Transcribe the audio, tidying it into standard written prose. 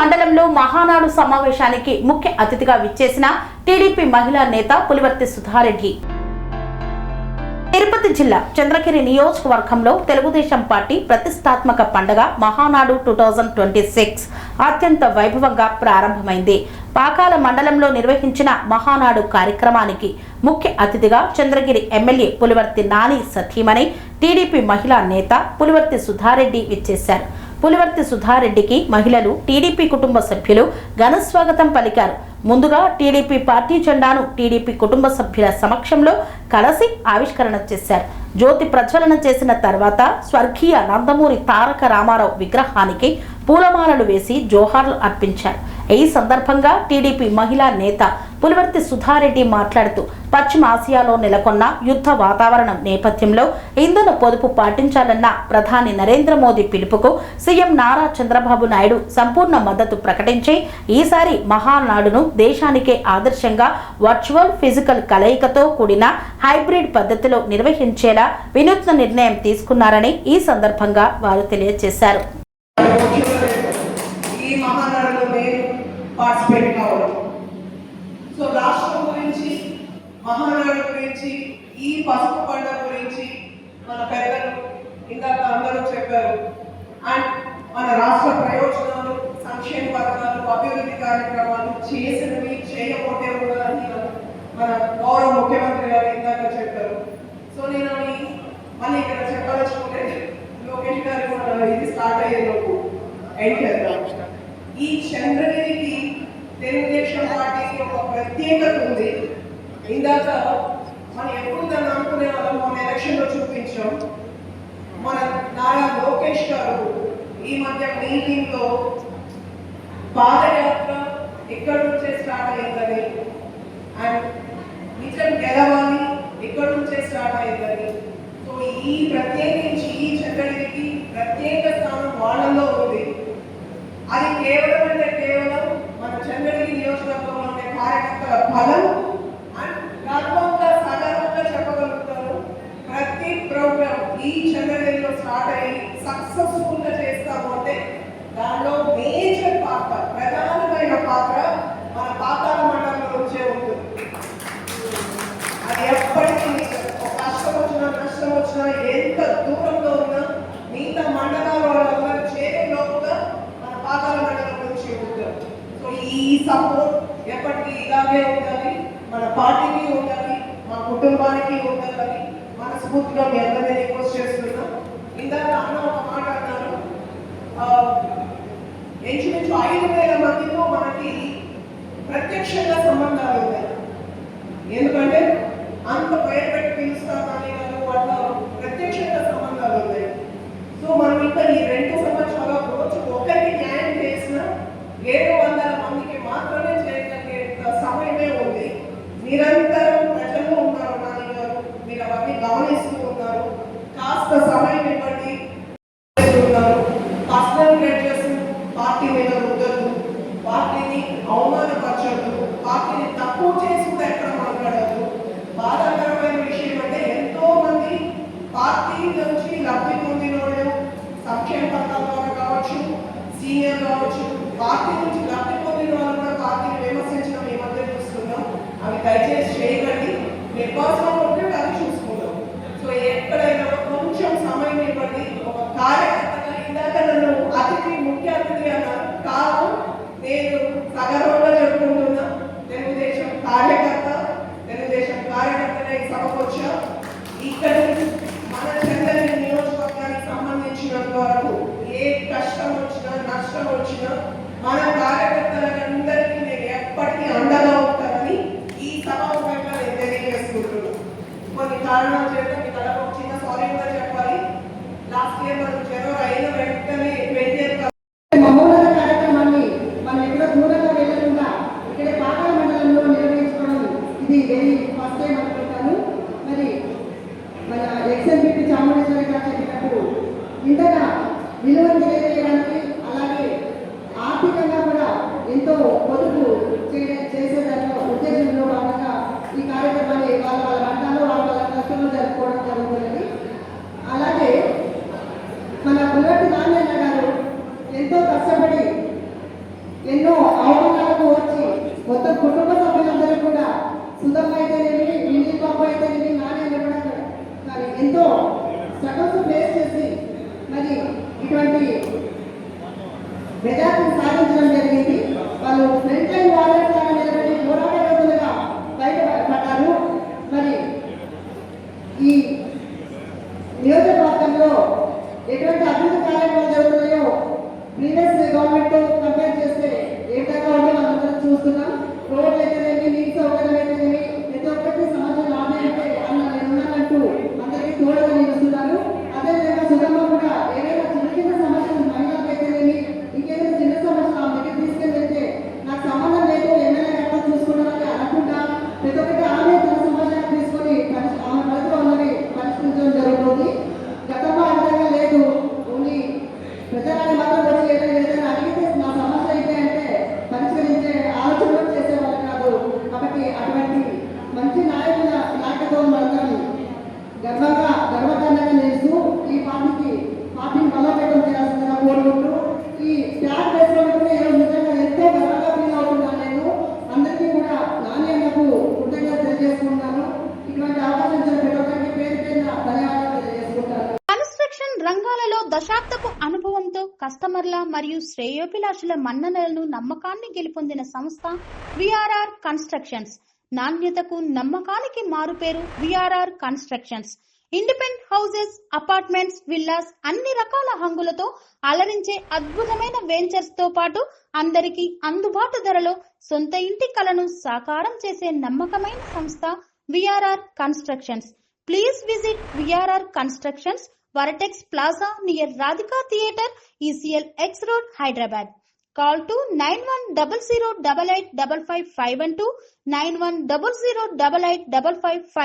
మండలంలో మహానాడు సమావేశానికి ముఖ్య అతిథిగా విచ్చేసిన టీడీపీ మహిళా నేత పులివర్తి సుధారెడ్డి. తిరుపతి జిల్లా చంద్రగిరి నియోజకవర్గంలో తెలుగుదేశం పార్టీ ప్రతిష్టాత్మక పండుగ మహానాడు 2026 అత్యంత వైభవంగా ప్రారంభమైంది. పాకాల మండలంలో నిర్వహించిన మహానాడు కార్యక్రమానికి ముఖ్య అతిథిగా చంద్రగిరి ఎమ్మెల్యే పులివర్తి నాని సతీమణి టీడీపీ మహిళా నేత పులివర్తి సుధారెడ్డి విచ్చేశారు. పులివర్తి సుధారెడ్డికి మహిళలు, టీడీపీ కుటుంబ సభ్యులు ఘన స్వాగతం పలికారు. ముందుగా టీడీపీ పార్టీ జెండాను టీడీపీ కుటుంబ సభ్యుల సమక్షంలో కలిసి ఆవిష్కరణ చేశారు. జ్యోతి ప్రజ్వలన చేసిన తర్వాత స్వర్గీయ నందమూరి తారక రామారావు విగ్రహానికి పూలమాలలు వేసి జోహార్లు అర్పించారు. ఈ సందర్భంగా టీడీపీ మహిళా నేత పులివర్తి సుధారెడ్డి మాట్లాడుతూ పశ్చిమ ఆసియాలో నెలకొన్న యుద్ధ వాతావరణం నేపథ్యంలో ఇంధన పొదుపు పాటించాలన్న ప్రధాని నరేంద్ర మోదీ పిలుపుకు సీఎం నారా చంద్రబాబు నాయుడు సంపూర్ణ మద్దతు ప్రకటించి ఈసారి మహానాడును దేశానికే ఆదర్శంగా వర్చువల్ ఫిజికల్ కలయికతో కూడిన హైబ్రిడ్ పద్ధతిలో నిర్వహించేలా వినూత్న నిర్ణయం తీసుకున్నారని ఈ సందర్భంగా వారు తెలియజేశారు. సో రాష్ట్రం గురించి, మహానాడు గురించి, ఈ పసుపు పండుగ గురించి మన పెద్దలు ఇందాక అందరూ చెప్పారు. అండ్ మన రాష్ట్ర ప్రయోజనాలు, సంక్షేమ పథకాలు, అభివృద్ధి కార్యక్రమాలు చేసినవి, చేయకపోతే కూడా మన గౌరవ ముఖ్యమంత్రి గారు ఇందాక చెప్పారు. సో నేను మళ్ళీ ఇక్కడ చెప్పాలనుకుంటే లోకేష్ గారు కూడా ఇది స్టార్ట్ అయ్యేలోపు ఎండ్ చేద్దాం. ఈ చంద్రగిరికి తెలుగుదేశం పార్టీకి ఒక ప్రత్యేకత ఉంది. ఇందాక మనం ఎప్పుడు దాన్ని అనుకునే వాళ్ళం, మన ఎలక్షన్లో చూపించాం. మన నారా లోకేష్ గారు ఈ మధ్య మీటింగ్లో పాదయాత్ర ఎక్కడి నుంచే స్టార్ట్ అయిందని, అండ్ నిజం గెలవాలి ఎక్కడి నుంచే స్టార్ట్ అయిందని. సో ఈ ప్రత్యేకించి ఈ చంద్రగిరికి ప్రత్యేక స్థానం వాళ్ళలో ఉంది. అది కేవలం అంటే కేవలం మన చంద్రగిరి నియోజకవర్గంలో ఉండే కార్యకర్తల బలం అండ్ గర్వంగా సగర్వంగా చెప్పగలుగుతారు. ప్రతి ప్రోగ్రామ్ ఈ చంద్రగిరిలో స్టార్ట్ అయ్యి సక్సెస్ఫుల్ గా చేస్తాము అంటే దానిలో మేజర్ పాత్ర, ప్రధానమైన పాత్ర మన పాకాల మండలంలో నుంచే ఉంటుంది. అది ఎప్పటికీ కష్టం వచ్చినా నష్టం వచ్చినా ఎంత దూరంలో ఉన్నా మిగతా మండలాల వాళ్ళందరూ చేరేలోపుగా మన పాకాల మండలం నుంచి ఉంటారు. సో ఈ సపోర్ట్ ఎప్పటికీ ఇలాగే ఉండాలి, మన పార్టీకి ఉండాలి, మా కుటుంబానికి ఉండాలని మనస్ఫూర్తిగా మీ అందరినీ రిక్వెస్ట్ చేస్తున్నాం. ఇందాక అన్న ఒక మాట అన్నారు, ఇంచుమించు 5,000 మందితో మనకి ప్రత్యక్షంగా సంబంధాలు ఉన్నాయి. ఎందుకంటే అంత భయపెట్టి పిలుస్తారు కానీ వాళ్ళ ప్రత్యక్షంగా సంబంధాలు ఉన్నాయి. సో మనం ఇంకా ఈ 2 సంవత్సరాల రోజు ఒకరికి న్యాయం చేసిన 700 మందికి మాత్రమే చేయగలిగే సమయమే ఉంది. నిరంతరం ప్రజల్లో ఉన్నారు నాని గారు, మీరు అవన్నీ గమనిస్తూ ఉన్నారు. కాస్త సమయం ఇవ్వండి. పర్సనల్ గ్రెడ్జెస్ పార్టీ మీద రుద్దదు, పార్టీని అవమానపరచదు, పార్టీని తక్కువ చేసి కూడా ఎక్కడ మాట్లాడదు. బాధాకరమైన విషయం అంటే ఎంతో మంది పార్టీ నుంచి లబ్ధి పొందిన వాళ్ళు సంక్షేమ పథకాల ద్వారా కావచ్చు, సీనియర్ కావచ్చు, పార్టీ నుంచి లబ్ధి పొందిన వాళ్ళు కూడా పార్టీని విమర్శించడం ఈ మధ్య చూస్తున్నాం. అవి దయచేసి చేయకండి. మీ పర్సనల్ ఉంటే అది చూసుకుందాం. సో ఎక్కడైనా కొంచెం సమయం ఇవ్వండి. ఒక కార్యకర్తగా ఇందాక నన్ను ముఖ్య అతిథి అన్నారు. కాదు, నేను సగర్వంగా చెప్పుకుంటున్నా. తెలుగుదేశం కార్యకర్తగా ఈ సభకు వచ్చా. ఇక్కడ మన చంద్రగిరి నియోజకవర్గానికి సంబంధించినంత వరకు ఏ కష్టం వచ్చినా నష్టం వచ్చినా మన కార్యకర్తలందరికీ నేను ఎప్పటికీ అండగా ఉంటానని ఈ సభాముఖంగా నేను తెలియజేసుకుంటున్నాను. కొన్ని కారణాల చేత మీకు అలా ఒక చిన్న సారీ కూడా చెప్పాలి. లాస్ట్ ఇయర్ మనం జనవరి అయిన వెంటనే 20 మహోన్నత కార్యక్రమాన్ని మనం ఎక్కడో దూరంగా వెళ్ళకుండా ఇక్కడే పాకాల మండలంలో నిర్వహించుకోవడం ఇది వెరీ ఫస్ట్ టైం అనుకుంటాను. మరి మన ఎక్స్ఎంపీ చాముండేశ్వరి గారు చెప్పినప్పుడు ఇంతగా విలువ తెలియజేయడానికి, అలాగే ఆర్థికంగా కూడా ఎంతో పొదుపు చేసేదానిలో ఉద్దేశంలో భాగంగా ఈ కార్యక్రమాన్ని వాళ్ళ రంగాల్లో వాళ్ళ కష్టంలో జరుపుకోవడం జరుగుతుంది. అలాగే మన పుల్లటి నారాయణ గారు ఎంతో కష్టపడి ఎంతో స్ట్రగల్స్ ఫేస్ చేసి మరి ఇటువంటి మెజార్టీని సాధించడం జరిగింది. వాళ్ళు ఫ్రంట్ లైన్ వారియర్స్ లాగా నిలబడి పోరాట యోధులుగా బయటపడ్డారు. మరి ఈ నియోజకవర్గంలో ఎటువంటి అభివృద్ధి కార్యక్రమాలు జరుగుతున్నాయో ప్రీవియస్ గవర్నమెంట్ కంపేర్ చేస్తే ఏ విధంగా ఉందో మనం చూస్తున్నాం. రోడ్లు అయితేనేమి, నీటి సౌకర్యం అయితేనేమి, ప్రతి ఒక్కటి సమాజం ఆదాయంటే ఉన్నానంటూ అందరికీ తోడుగా నిలుస్తున్నారు. అదేవిధంగా సుగమ్మ కూడా ఏదైనా చిన్న చిన్న సమస్యలు మహిళలకు అయితేనేమి, ఇంకేదైనా చిన్న సమస్యలు ఆమె దగ్గర తీసుకెళ్తే నాకు సంబంధం లేదు, ఎమ్మెల్యే గట్లా చూసుకున్నారని అనకుండా ప్రతి ఒక్కటి ఆమె తన సమాజాన్ని తీసుకొని ఆమె పరిధిలో ఉన్నవి పరిష్కరించడం జరుగుతుంది. గతంలో ఆ విధంగా లేదు. ఓన్లీ ప్రజలని మాత్రం వచ్చి ఏదైనా అడిగితే నా సమస్య అయితే అంటే పరిష్కరించే ఆలోచన చేసేవాళ్ళు కాదు. కాబట్టి అటువంటి మంచి నాయకత్వం మనందరం గర్వకారణంగా చేస్తూ ఈ పార్టీని బలోపేతం చేయాల్సిందిగా కోరుకుంటూ ఈ ట్యాగ్ వేసుకోవడం ఈరోజు నిజంగా ఎంతో గర్వంగా ఫీల్ అవుతున్నాను. నేను అందరికీ కూడా నాణ్యతకు కృతజ్ఞత తెలియజేసుకుంటాను. ఇటువంటి అవకాశం ఇచ్చిన ప్రతి ఒక్కరికి పేరు పేరున ధన్యవాదాలు తెలియజేసుకుంటాను. కన్స్ట్రక్షన్ రంగాలలో దశాబ్దపు అనుభవంతో కస్టమర్ల మరియు శ్రేయోభిలాషుల మన్ననలను నమ్మకాన్ని గెలుపొందిన సంస్థ విఆర్ఆర్ కన్స్ట్రక్షన్స్. నాణ్యతకు నమ్మకానికి మారుపేరు VRR constructions. Independent houses, apartments, villas అన్ని రకాల హంగులతో అలరించే అద్భుతమైన వెంచర్స్ తో పాటు అందరికీ అందుబాటు ధరలో సొంత ఇంటి కలను సాకారం చేసే నమ్మకమైన సంస్థ VRR constructions. Please visit VRR Constructions, Varatex Plaza near Radhika Theatre, ECL X Road, Hyderabad. Call to 9100885551 91008855.